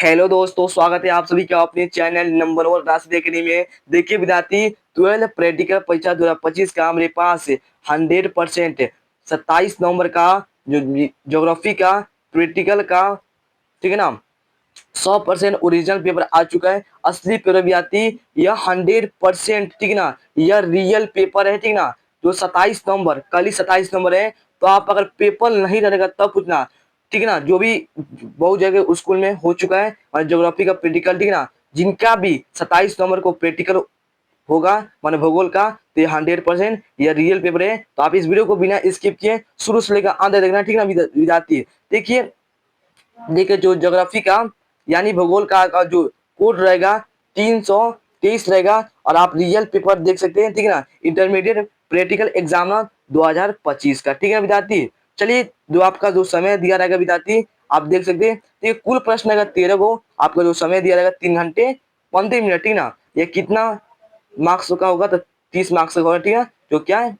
Hello दोस्तों, स्वागत है आप सभी का अपने चैनल नंबर वन राशि देखने में। देखिए विद्यार्थी, 12 प्रैक्टिकल परीक्षा 2025 का मेरे पास 100% 27 नवंबर का जो ज्योग्राफी का प्रैक्टिकल का, ठीक है ना, 100% ओरिजिनल पेपर आ चुका है। असली पेपर विद्यार्थी यह 100%, ठीक है ना, यह रियल पेपर है, ठीक है ना। जो 27 नवंबर, कल ही 27 नवंबर है, तो आप अगर पेपर नहीं रहेगा तब पूछना, ठीक है ना। जो भी बहुत जगह स्कूल में हो चुका है और ज्योग्राफी का प्रैक्टिकल, ठीक है ना, जिनका भी 27 नवंबर को प्रैक्टिकल होगा माने भूगोल का, तो ये 100% ये रियल पेपर है। तो आप इस वीडियो को बिना स्किप किए शुरू से लेकर अंत तक देखना, ठीक है ना विद्यार्थी। देखिए देखिए जो ज्योग्राफी का यानी भूगोल का जो कोड रहेगा 323 रहेगा। और आप रियल पेपर देख सकते हैं, ठीक है ना, इंटरमीडिएट प्रैक्टिकल एग्जामिनर 2025 का, ठीक है विद्यार्थी। चलिए, जो आपका जो समय दिया रहेगा विद्यार्थी, आप देख सकते हैं। तो ये कुल प्रश्न रहेगा 13 को। आपका जो समय दिया रहेगा 3 घंटे 15 मिनट, ठीक ना। ये कितना मार्क्स का होगा? तो 30 मार्क्स का होगा, ठीक है। जो क्या है,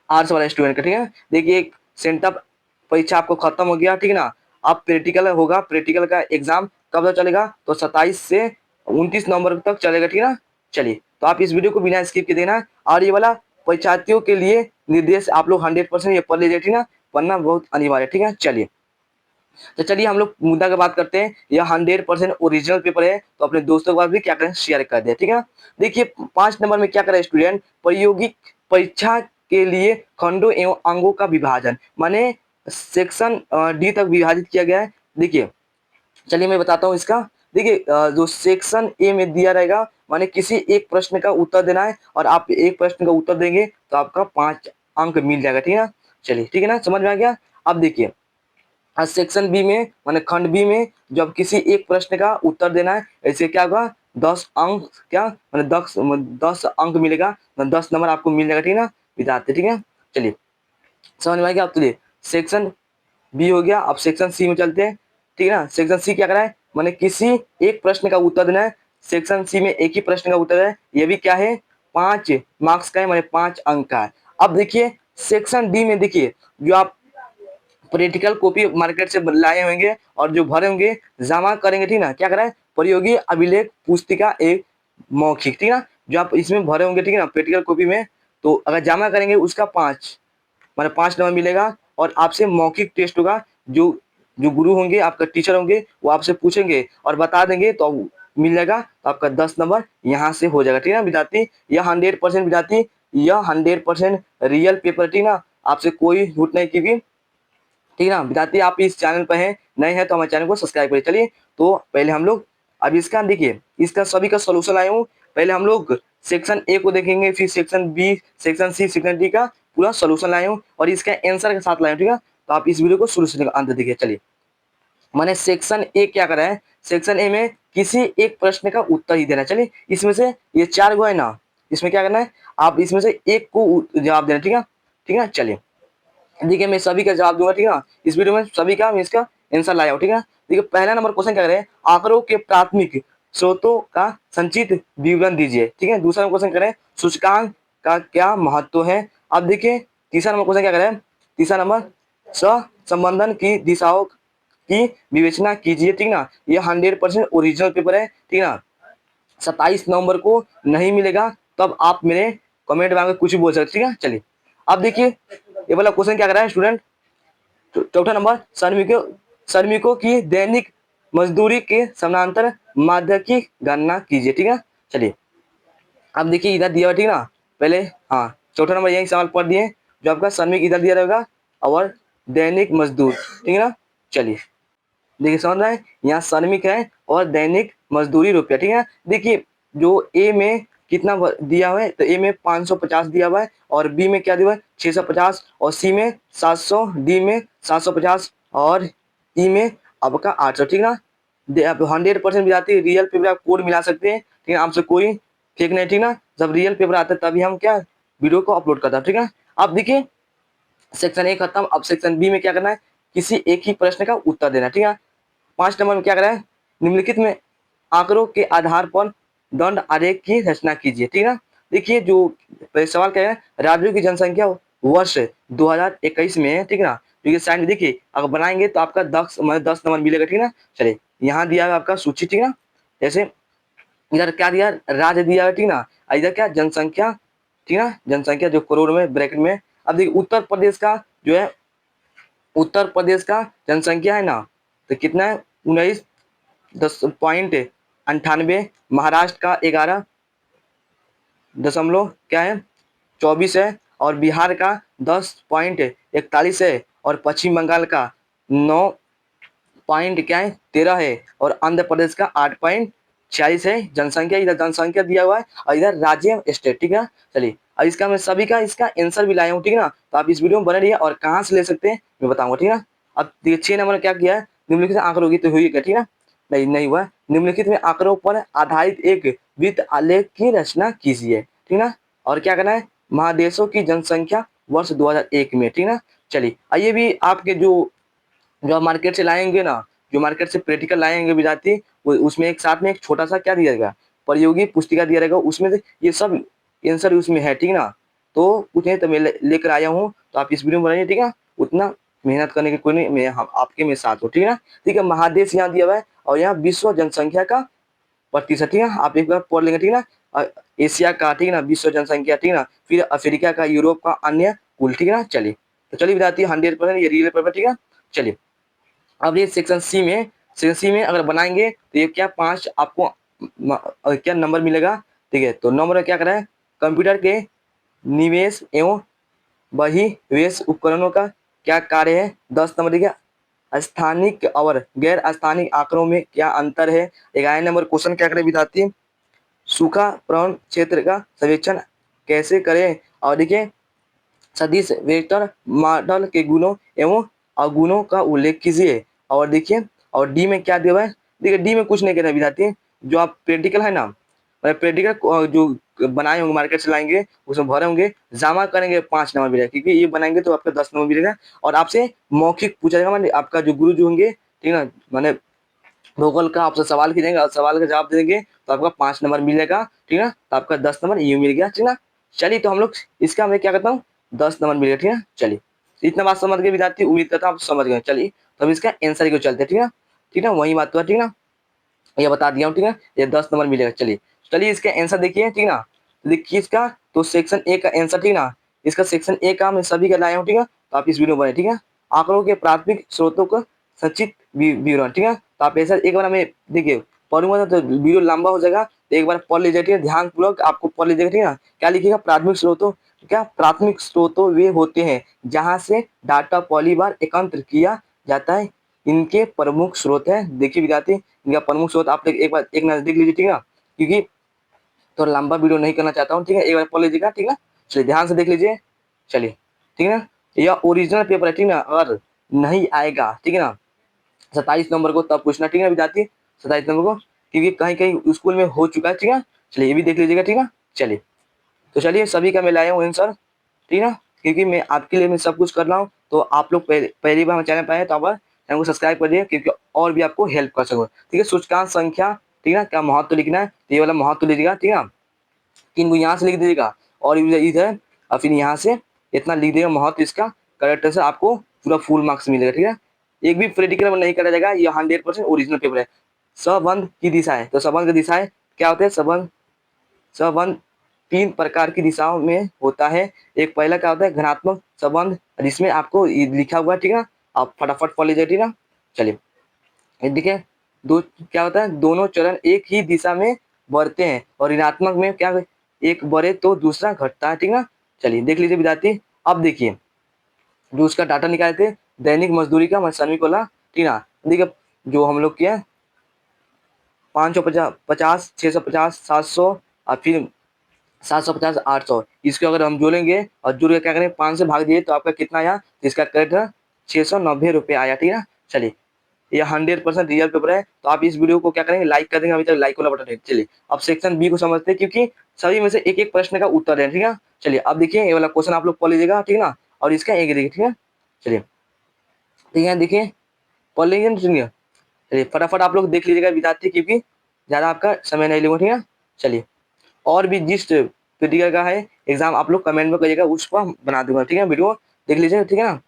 आर्ट्स वाला स्टूडेंट का, ठीक है। देखिए एक सेंटअप परीक्षा आपको खत्म हो गया, ठीक है ना। अब प्रैक्टिकल होगा, प्रैक्टिकल का एग्जाम कब तक चलेगा? तो 27 से 29 नवंबर तक चलेगा, ठीक है ना। चलिए, तो आप इस वीडियो को बिना स्किप के देना। और ये वाला परीक्षार्थियों के लिए निर्देश आप लोग 100% ये पढ़ लीजिए, ठीक है ना। पढ़ना बहुत अनिवार्य है, ठीक है। चलिए, तो चलिए हम लोग मुद्दा की बात करते हैं। यह 100% ओरिजिनल पेपर है, तो अपने दोस्तों के पास भी क्या करें, शेयर कर दें, ठीक है। देखिए 5 नंबर में क्या करें स्टूडेंट, प्रायोगिक परीक्षा के लिए खंडों एवं अंगों का विभाजन, माने सेक्शन डी तक विभाजित किया गया है। देखिए, चलिए मैं बताता हूँ इसका। देखिए जो सेक्शन ए में दिया रहेगा, माने किसी एक प्रश्न का उत्तर देना है, और आप एक प्रश्न का उत्तर देंगे तो आपका 5 अंक मिल जाएगा, ठीक है ना। चलिए, ठीक है ना, समझ में आ गया। अब देखिए सेक्शन बी में माने खंड बी में जब किसी एक प्रश्न का उत्तर देना है, ऐसे क्या होगा, 10 अंक, क्या माने 10 अंक मिलेगा, 10 नंबर आपको मिल जाएगा, ठीक है ना विद्यार्थी, ठीक है। चलिए, समझ में आ गया। आप चलिए, सेक्शन बी हो गया। अब सेक्शन सी में चलते हैं, ठीक है ना। सेक्शन सी क्या करा है, माने किसी एक प्रश्न का उत्तर देना है। सेक्शन सी में एक ही प्रश्न का उत्तर है, ये भी क्या है, 5 मार्क्स का है, माने 5 अंक का है। अब देखिए सेक्शन डी में, देखिए जो आप प्रैक्टिकल कॉपी मार्केट से लाए होंगे और जो भरे होंगे जमा करेंगे, ठीक ना, क्या करा है, प्रयोगी अभिलेख पुस्तिका एक मौखिक, ठीक ना, जो आप इसमें भरे होंगे, ठीक है ना, प्रैक्टिकल कॉपी में। तो अगर जमा करेंगे उसका 5 माने 5 नंबर मिलेगा। और आपसे मौखिक टेस्ट होगा, जो जो गुरु होंगे, आपका टीचर होंगे, वो आपसे पूछेंगे और बता देंगे तो मिल जाएगा। तो आपका 10 नंबर यहाँ से हो जाएगा, ठीक है ना विद्यार्थी। यह 100% विद्यार्थी, यह 100% रियल पेपर, ठीक ना, आपसे कोई झूठ नहीं की, ठीक है ना विद्यार्थी। आप इस चैनल पर हैं, नए हैं तो हमारे चैनल को सब्सक्राइब करिए। चलिए, तो पहले हम लोग अब इसका देखिए, इसका सभी का सोल्यूशन लाया हूँ। पहले हम लोग सेक्शन ए को देखेंगे, फिर section B, section C, section D का पूरा सोल्यूशन लाया हूँ और इसका आंसर के साथ लाया हूँ, ठीक है। तो आप इस वीडियो को शुरू से लेकर अंत देखिए। चलिए, मैंने सेक्शन ए क्या करा है, सेक्शन ए में किसी एक प्रश्न का उत्तर ही देना है। चलिए, इसमें से ये 4 गो है ना, इसमें क्या करना है, आप इसमें से एक को जवाब देना, ठीक है, ठीक है। चलिए, देखिए मैं सभी का जवाब दूंगा, ठीक है। इस वीडियो में सभी का मैं इसका आंसर लाया हूँ, ठीक है। देखिए पहला नंबर क्वेश्चन क्या करें, आंकड़ों के प्राथमिक स्रोतों का संचित विवरण दीजिए, ठीक है। दूसरा क्वेश्चन करें, सूचकांक का क्या महत्व है। अब देखिए तीसरा नंबर क्वेश्चन क्या करें, तीसरा नंबर सहसंबंधन की दिशाओं की विवेचना कीजिए, ठीक ना। ये 100% ओरिजिनल पेपर है, ठीक ना। 27 नवंबर को नहीं मिलेगा, तब आप मेरे कमेंट में कुछ भी बोल सकते, ठीक है। चलिए, अब देखिए ये वाला क्वेश्चन क्या कर रहा है स्टूडेंट, चौथा नंबर, श्रमिकों की दैनिक मजदूरी के समानांतर माध्य की गणना कीजिए, ठीक है। चलिए, अब देखिए इधर दिया हुआ, ठीक है ना। पहले हाँ, चौथा नंबर यही सवाल पढ़ दिए, जो आपका श्रमिक इधर दिया रहेगा और दैनिक मजदूर, ठीक है ना। चलिए, देखिए समझ रहे हैं, यहाँ श्रमिक है और दैनिक मजदूरी रुपया, ठीक है। देखिए जो ए में कितना दिया हुआ है, तो ए में 550 दिया हुआ है, और बी में क्या दिया हुआ है, 650, और सी में 700, डी में 750, और ई में आपका 800, ठीक है ना। आप 100% विद्यार्थी रियल पेपर आप कोड मिला सकते हैं, ठीक है, आपसे कोई फेक नहीं, ठीक ना। जब रियल पेपर आता है तभी हम क्या वीडियो को अपलोड करता है, ठीक है। अब देखिए सेक्शन ए खत्म। अब सेक्शन बी में क्या करना है, किसी एक ही प्रश्न का उत्तर देना, ठीक है। 5 नंबर में क्या करें, निम्नलिखित में आंकड़ों के आधार पर दंड आरेख की रचना कीजिए, ठीक है ना। देखिए जो सवाल क्या है, राज्यों की जनसंख्या वर्ष 2021 में है, ठीक है ना। तो ये साइन देखिए अगर बनाएंगे तो आपका 10 मतलब 10 नंबर मिलेगा, ठीक है ना। चलिए, यहाँ दिया है आपका सूची, ठीक है ना। जैसे इधर क्या दिया, राज्य दिया है, ठीक ना। इधर क्या जनसंख्या, ठीक है ना, जनसंख्या जो करोड़ में ब्रैकेट में। अब देखिए उत्तर प्रदेश का जो है, उत्तर प्रदेश का जनसंख्या है ना, तो कितना है 19.98। महाराष्ट्र का 11 दशमलव क्या है 24 है, और बिहार का 10.41 है, और पश्चिम बंगाल का 9 क्या है 13 है, और आंध्र प्रदेश का 8.46 है जनसंख्या। इधर जनसंख्या दिया हुआ है और इधर राज्य स्टेट, ठीक है। चलिए अब इसका मैं सभी का इसका आंसर भी लाया हूँ, ठीक है ना। तो आप इस वीडियो में बने रहिए, और कहाँ से ले सकते हैं मैं बताऊंगा, ठीक है। अब देखिए 6 नंबर क्या किया है, निम्नलिखित आंकड़ों की तो हुई क्या, ठीक है। नहीं हुआ। निम्नलिखित में आंकड़ों पर आधारित एक वित्त आलेख की रचना कीजिए, ठीक है ना। और क्या करना है, महादेशों की जनसंख्या वर्ष 2001 में, ठीक है ना। चलिए आइए भी आपके जो आप मार्केट से लाएंगे ना, जो मार्केट से प्रैक्टिकल लाएंगे विद्यार्थी, उसमें एक साथ में एक छोटा सा क्या दिया जाएगा, परियोगी पुस्तिका दिया रहेगा, उसमें से ये सब आंसर उसमें है, ठीक है ना। तो कुछ नहीं तो मैं लेकर आया हूँ, तो आप इस वीडियो में बनाइए, ठीक है। उतना मेहनत करने की कोई नहीं, मैं हम आपके में साथ हूँ, ठीक है ना। ठीक है, महादेश यहाँ दिया हुआ है, और यहाँ विश्व जनसंख्या का प्रतिशत, ठीक है। आप एक बार पढ़ लेंगे, ठीक है ना। एशिया का, ठीक है ना, विश्व जनसंख्या, ठीक है ना, फिर अफ्रीका का, यूरोप का, अन्य कुल, ठीक है ना। चलिए तो चलिए विद्यार्थी 100% ये रियल पेपर, ठीक है। चलिए अब ये सेक्शन सी में अगर बनाएंगे तो ये क्या 5 आपको क्या नंबर मिलेगा, ठीक है। तो नंबर क्या करें, कंप्यूटर के निवेश एवं बहिर्वेश उपकरणों का क्या कार्य है, 10 नंबर, ठीक है। स्थानिक और गैर स्थानिक आंकड़ों में क्या अंतर है। 11 नंबर क्वेश्चन क्या करें विद्यार्थी, सूखा प्रवण क्षेत्र का सर्वेक्षण कैसे करें। और देखिए सदिश वेक्टर मॉडल के गुणों एवं अवगुणों का उल्लेख कीजिए। और देखिए और डी में क्या दिया हुआ है, देखिए डी में कुछ नहीं कहना विद्यार्थी, जो आप प्रैक्टिकल है ना, प्रैक्टिकल जो बनाए होंगे मार्केट से लाएंगे उसमें भरे होंगे, जमा करेंगे 5 नंबर मिलेगा, क्योंकि ये बनाएंगे तो आपका 10 नंबर मिलेगा। और आपसे मौखिक पूछा जाएगा, माने आपका जो गुरु जो होंगे, ठीक है ना, माने भूगोल का आपसे सवाल कीजिएगा और सवाल का जवाब देंगे तो आपका 5 नंबर मिलेगा, ठीक है ना। तो आपका 10 नंबर ये मिल गया, ठीक है ना। चलिए तो हम लोग इसका मैं क्या करता हूँ, 10 नंबर मिलेगा, ठीक है। चलिए इतना बात समझ गए विद्यार्थी, उम्मीद करता हूँ आप समझ गए। चलिए तो हम इसका आंसर को चलते हैं, ठीक है, ठीक है, वही बात हुआ, ठीक है ना, ये बता दिया हूँ, ठीक है। ये 10 नंबर मिलेगा। चलिए चलिए इसका आंसर देखिए, ठीक है ना। तो देखिए इसका तो सेक्शन ए का आंसर, ठीक है ना, इसका सेक्शन ए का मैं सभी का लाया हूँ, ठीक है। तो आप इस वीडियो में बने, ठीक है। आंकड़ों के प्राथमिक स्रोतों का संचित विवरण, ठीक है। तो आप ऐसा एक बार हमें देखिए पढ़ूंगा तो वीडियो लंबा हो जाएगा, तो एक बार पढ़ लीजिए, ठीक है, ध्यानपूर्वक आपको पढ़ लीजिएगा, ठीक है ना। क्या लिखिएगा, प्राथमिक स्रोतों, क्या प्राथमिक स्रोतों वे होते हैं जहां से डाटा पहली बार एकत्र किया जाता है, इनके प्रमुख स्रोत है। देखिए विद्यार्थी इनका प्रमुख स्रोत आप एक बार एक नजर देख लीजिए, ठीक है ना, क्योंकि तो लंबा वीडियो नहीं करना चाहता हूँ, ठीक है। एक बार पढ़ लीजिएगा, ठीक है। चलिए ध्यान से देख लीजिए, चलिए, ठीक है ना। यह ओरिजिनल पेपर है, ठीक है ना, अगर नहीं आएगा, ठीक है ना, 27 नंबर को तब पूछना, ठीक है विद्यार्थी, 27 नंबर को, क्योंकि कहीं कहीं स्कूल में हो चुका है, ठीक है। चलिए ये भी देख लीजिएगा, ठीक है। चलिए तो चलिए सभी का मैं लाया हूँ आंसर, ठीक है ना, क्योंकि मैं आपके लिए मैं सब कुछ कर रहा हूँ। तो आप लोग पहली बार चैनल पर आए तो आप चैनल को सब्सक्राइब कर दिए, क्योंकि और भी आपको हेल्प कर सकूँ, ठीक है। सूचकांक संख्या, ठीक है, क्या महत्व लिखना है, तो ये वाला महत्व लीजिएगा, ठीक है। 3 को यहाँ से लिख दीजिएगा, और इधर और फिर यहाँ से इतना लिख देगा महत्व, इसका करेक्ट से आपको पूरा फुल मार्क्स मिलेगा, ठीक है। एक भी प्रैक्टिकल में नहीं करा जाएगा, ये 100% ओरिजिनल पेपर है। संबंध की दिशा है, तो संबंध की दिशाएं क्या होते हैं, संबंध 3 प्रकार की दिशाओं में होता है। एक पहला क्या होता है, घनात्मक संबंध, जिसमें आपको लिखा हुआ है, ठीक है। आप फटाफट पढ़ लीजिए, ठीक है। चलिए ये देखिए दो क्या होता है, दोनों चरण एक ही दिशा में बढ़ते हैं, और ऋणात्मक में क्या एक बढ़े तो दूसरा घटता है, ठीक है। चलिए देख लीजिए विद्यार्थी। अब देखिए जो उसका डाटा निकाले थे, दैनिक मजदूरी का श्रमिक वाला, ठीक है। देखिए जो हम लोग किया 550, 650, 700, और फिर 750, 800, इसको अगर हम जोड़ेंगे और जोड़ के क्या करें 5 से भाग दिए तो आपका कितना आया, जिसका करेक्ट है 690 रुपये आया, ठीक है। चलिए ये 100% रियल पेपर है। तो आप इस वीडियो को क्या करेंगे, लाइक कर देंगे, अभी तक लाइक वाला बटन है। चलिए अब सेक्शन बी को समझते हैं, क्योंकि सभी में से एक एक प्रश्न का उत्तर है, ठीक है। चलिए अब देखिए ये वाला क्वेश्चन आप लोग पढ़ लीजिएगा, ठीक है ना, और इसका एक देखिए, ठीक है। चलिए ठीक है, देखिए पढ़ लीजिए, सुनिए। चलिए फटाफट आप लोग देख लीजिएगा विद्यार्थी, क्योंकि ज्यादा आपका समय नहीं लूंगा, ठीक है। चलिए और भी जिस प्रैक्टिकल का है एग्जाम आप लोग कमेंट में करिएगा, उसको हम बना दूंगा, ठीक है। वीडियो देख लीजिए, ठीक है ना।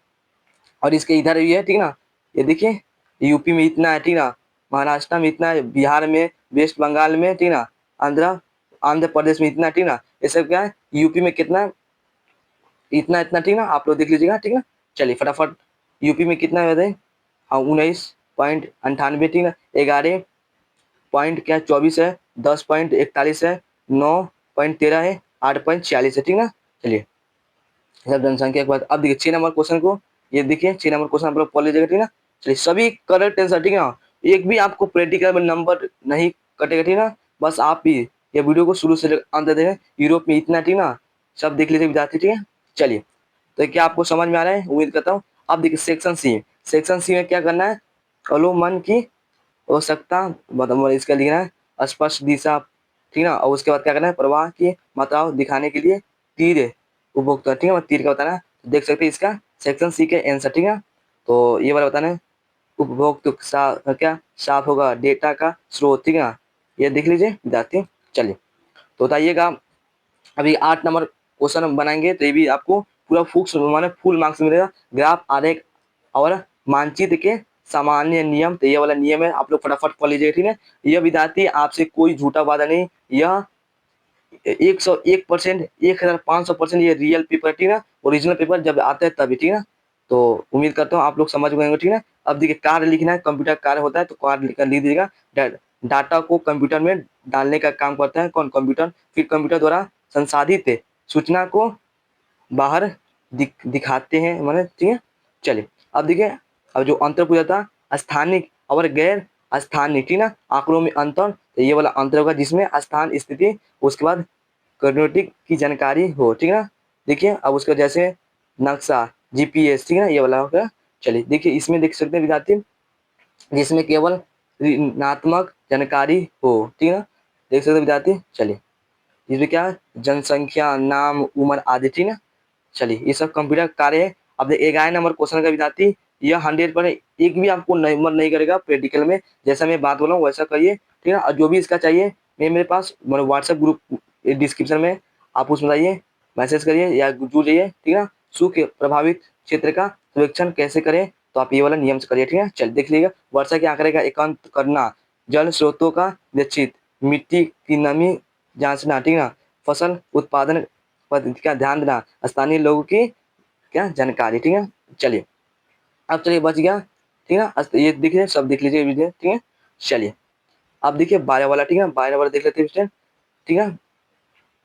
और इसके इधर भी है, ठीक है ना, ये देखिए यूपी में इतना है, ठीक है ना, महाराष्ट्र में इतना है, बिहार में, वेस्ट बंगाल में, ठीक ना, आंध्र प्रदेश में इतना, ठीक ना, ये सब क्या है, यूपी में कितना, इतना इतना, ठीक ना, आप लोग देख लीजिएगा, ठीक ना। चलिए फटाफट, यूपी में कितना है बताइए, हाँ 19.98, ठीक ना, 11.24 है, 10.41 है, 9.13 है, 8.46 है, ठीक ना। चलिए सब जनसंख्या के बाद अब देखिए 6 नंबर क्वेश्चन को, ये देखिए 6 नंबर क्वेश्चन आप लोग पढ़ लीजिएगा, ठीक ना। चलिए सभी करेक्ट आंसर, ठीक है ना, एक भी आपको प्रैक्टिकल में नंबर नहीं कटेगा, ठीक ना। बस आप भी ये वीडियो को शुरू से अंत तक देखें, यूरोप में इतना, ठीक ना, सब देख लीजिए विद्यार्थी, ठीक है। चलिए तो क्या आपको समझ में आ रहा है, उम्मीद करता हूँ। अब देखिए सेक्शन सी में क्या करना है, अवलोकन की आवश्यकता, मतलब इसका लिखना है स्पष्ट दिशा, ठीक ना, और उसके बाद क्या करना है, प्रवाह की मात्राओं दिखाने के लिए तीर उपभोक्ता, ठीक है, तीर का बताना है। तो देख सकते हैं इसका सेक्शन सी के आंसर, ठीक है। तो ये वाला बताना है, उपभोक्ता क्या साफ होगा डेटा का स्रोत, ठीक है ना, ये देख लीजिए विद्यार्थी। चलिए तो बताइएगा, अभी 8 नंबर क्वेश्चन बनाएंगे, तो ये भी आपको पूरा फुल मार्क्स मिलेगा। ग्राफ, आरेख और मानचित्र के सामान्य नियम, तो ये वाला नियम है, आप लोग फटाफट पढ़ लीजिएगा, ठीक है। यह विद्यार्थी आपसे कोई झूठा वादा नहीं, यह 101%, 1500% ये रियल पेपर, ठीक है, ओरिजिनल पेपर जब आता है तभी, ठीक है। तो उम्मीद करता हूँ आप लोग समझ गए, ठीक है। अब देखिए कार्य लिखना है, कंप्यूटर कार्य होता है, तो कार्य लिख दीजिएगा। डाटा को कंप्यूटर में डालने का काम करता है कौन, कंप्यूटर। फिर कंप्यूटर द्वारा संसाधित सूचना को बाहर दिखाते हैं, मैंने, ठीक है। चलिए अब देखिए, अब जो अंतर पूछा था, स्थानिक और गैर स्थानिक, ठीक ना, आंकड़ों में अंतर, तो ये वाला अंतर होगा जिसमें स्थान, स्थिति, उसके बाद कोऑर्डिनेट की जानकारी हो, ठीक है ना। देखिए अब उसका जैसे नक्शा, जीपीएस, ठीक है ना, ये वाला होगा। चलिए देखिए इसमें देख सकते हैं विद्यार्थी, जिसमें केवल ऋणात्मक जानकारी हो, ठीक है ना, देख सकते हैं विद्यार्थी। चलिए इसमें क्या है, जनसंख्या, नाम, उम्र आदि, ठीक है। चलिए ये सब कंप्यूटर कार्य है। अब 11 नंबर क्वेश्चन का विद्यार्थी, यह 100 पर एक भी आपको नंबर नहीं करेगा प्रैक्टिकल में, जैसा मैं बात बोला हूँ वैसा करिए, ठीक है। और जो भी इसका चाहिए, मैं मेरे पास व्हाट्सएप ग्रुप डिस्क्रिप्शन में, आप उसमें जाइए, मैसेज करिए या जुड़ जाइए, ठीक है। सूखे प्रभावित क्षेत्र का सर्वेक्षण कैसे करें, तो आप ये वाला नियम से करिए, ठीक है। चल देख लीजिएगा, वर्षा के आंकड़े का एकांत करना, जल स्रोतों का निश्चित, मिट्टी की नमी जांचना, ठीक है, फसल उत्पादन पद्धति का ध्यान देना, स्थानीय लोगों की क्या जानकारी, ठीक है। चलिए अब चलिए बच गया, ठीक है। ये देखिए सब देख लीजिए वीडियो, ठीक है। चलिए अब देखिए 12 वाला, ठीक है, 12 वाला देख लेते हैं, ठीक है।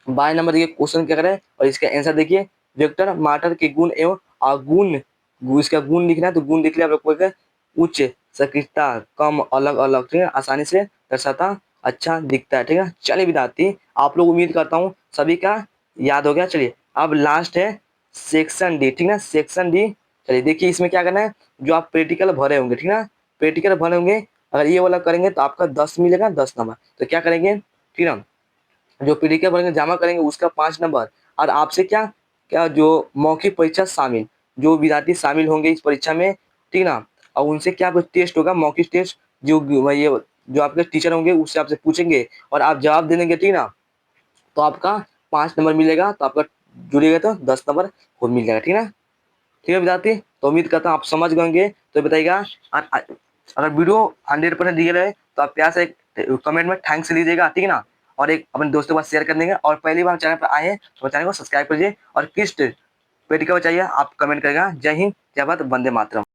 12 नंबर देखिए क्वेश्चन क्या करे, और इसका आंसर देखिए, वेक्टर माटर के गुण एवं अगुण, इसका गुण लिखना है, तो गुण लिख लिया आप लोग को, उच्च सक्रियता, कम, अलग अलग, ठीक है, आसानी से दर्शाता, अच्छा दिखता है, ठीक है। चलिए विद्यार्थी आप लोग, उम्मीद करता हूँ सभी का याद हो गया। चलिए अब लास्ट है सेक्शन डी, ठीक है, सेक्शन डी। चलिए देखिए इसमें क्या करना है, जो आप प्रैक्टिकल भरे होंगे, ठीक है, प्रैक्टिकल भरे होंगे, अगर ये वाला करेंगे तो आपका 10 मिलेगा, 10 नंबर। तो क्या करेंगे, ठीक है, जो पीडीएफ भरेंगे जमा करेंगे उसका 5 नंबर, और आपसे क्या क्या जो मौखिक परीक्षा शामिल, जो विद्यार्थी शामिल होंगे इस परीक्षा में, ठीक ना, और उनसे क्या कुछ टेस्ट होगा, मौखिक टेस्ट, जो ये जो आपके टीचर होंगे उससे आपसे पूछेंगे, और आप जवाब दे देंगे, ठीक ना, तो आपका 5 नंबर मिलेगा, तो आपका जुड़ेगा तो 10 नंबर खुद मिल जाएगा, ठीक है ना। ठीक है विद्यार्थी, तो उम्मीद करता हूँ आप समझ गए होंगे। तो बताइएगा, अगर वीडियो 100% रियल है तो आप प्यार से कमेंट में थैंक्स लीजिएगा, ठीक है ना, और एक अपने दोस्तों के पास शेयर कर देंगे, और पहली बार चैनल पर आए हैं तो चैनल को सब्सक्राइब करिए, और किस पेटी का चाहिए आप कमेंट करेगा। जय हिंद, जय भारत, वंदे मातरम।